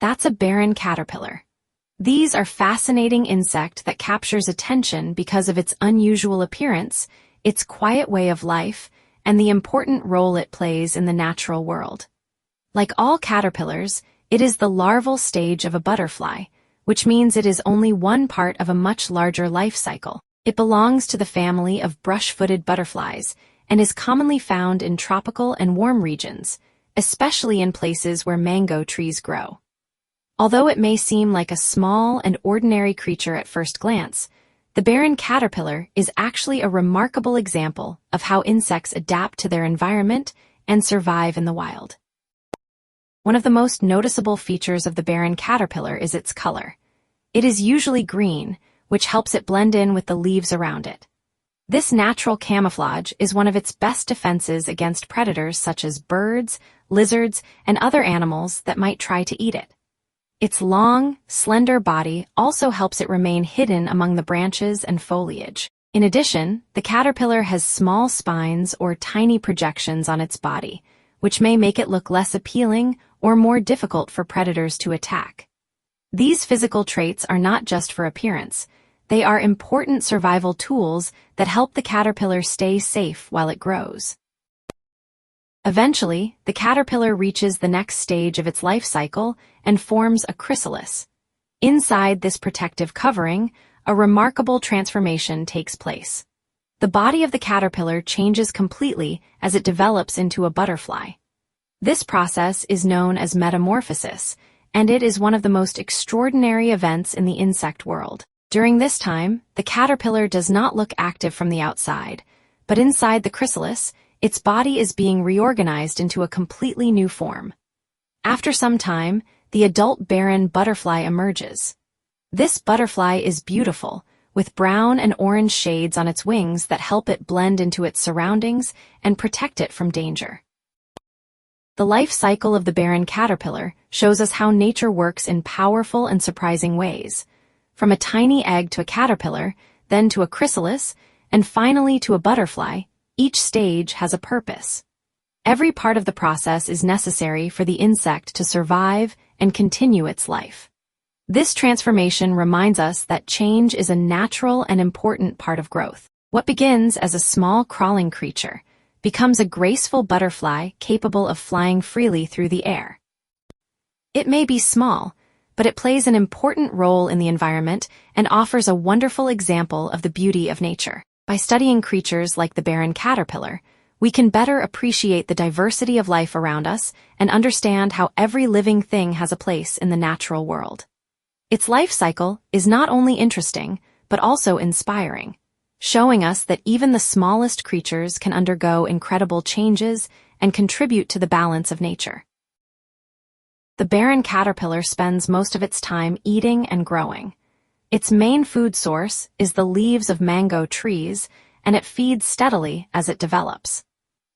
That's a barren caterpillar. These are fascinating insect that captures attention because of its unusual appearance, its quiet way of life, and the important role it plays in the natural world. Like all caterpillars, it is the larval stage of a butterfly, which means it is only one part of a much larger life cycle. It belongs to the family of brush-footed butterflies and is commonly found in tropical and warm regions, especially in places where mango trees grow. Although it may seem like a small and ordinary creature at first glance, the barren caterpillar is actually a remarkable example of how insects adapt to their environment and survive in the wild. One of the most noticeable features of the barren caterpillar is its color. It is usually green, which helps it blend in with the leaves around it. This natural camouflage is one of its best defenses against predators such as birds, lizards, and other animals that might try to eat it. Its long, slender body also helps it remain hidden among the branches and foliage. In addition, the caterpillar has small spines or tiny projections on its body, which may make it look less appealing or more difficult for predators to attack. These physical traits are not just for appearance. They are important survival tools that help the caterpillar stay safe while it grows. Eventually, the caterpillar reaches the next stage of its life cycle and forms a chrysalis. Inside this protective covering, a remarkable transformation takes place. The body of the caterpillar changes completely as it develops into a butterfly. This process is known as metamorphosis, and it is one of the most extraordinary events in the insect world. During this time, the caterpillar does not look active from the outside, but inside the chrysalis, its body is being reorganized into a completely new form. After some time, the adult barren butterfly emerges. This butterfly is beautiful, with brown and orange shades on its wings that help it blend into its surroundings and protect it from danger. The life cycle of the barren caterpillar shows us how nature works in powerful and surprising ways. From a tiny egg to a caterpillar, then to a chrysalis, and finally to a butterfly, each stage has a purpose. Every part of the process is necessary for the insect to survive and continue its life. This transformation reminds us that change is a natural and important part of growth. What begins as a small crawling creature becomes a graceful butterfly capable of flying freely through the air. It may be small, but it plays an important role in the environment and offers a wonderful example of the beauty of nature. By studying creatures like the barren caterpillar, we can better appreciate the diversity of life around us and understand how every living thing has a place in the natural world. Its life cycle is not only interesting, but also inspiring, showing us that even the smallest creatures can undergo incredible changes and contribute to the balance of nature. The barren caterpillar spends most of its time eating and growing. Its main food source is the leaves of mango trees, and it feeds steadily as it develops.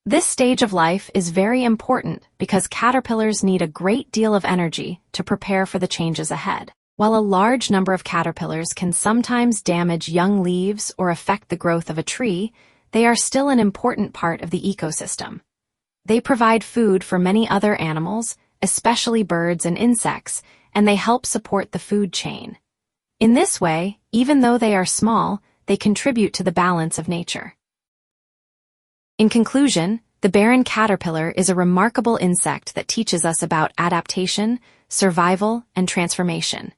This stage of life is very important because caterpillars need a great deal of energy to prepare for the changes ahead. While a large number of caterpillars can sometimes damage young leaves or affect the growth of a tree, they are still an important part of the ecosystem. They provide food for many other animals, especially birds and insects, and they help support the food chain. In this way, even though they are small, they contribute to the balance of nature. In conclusion, the barren caterpillar is a remarkable insect that teaches us about adaptation, survival, and transformation.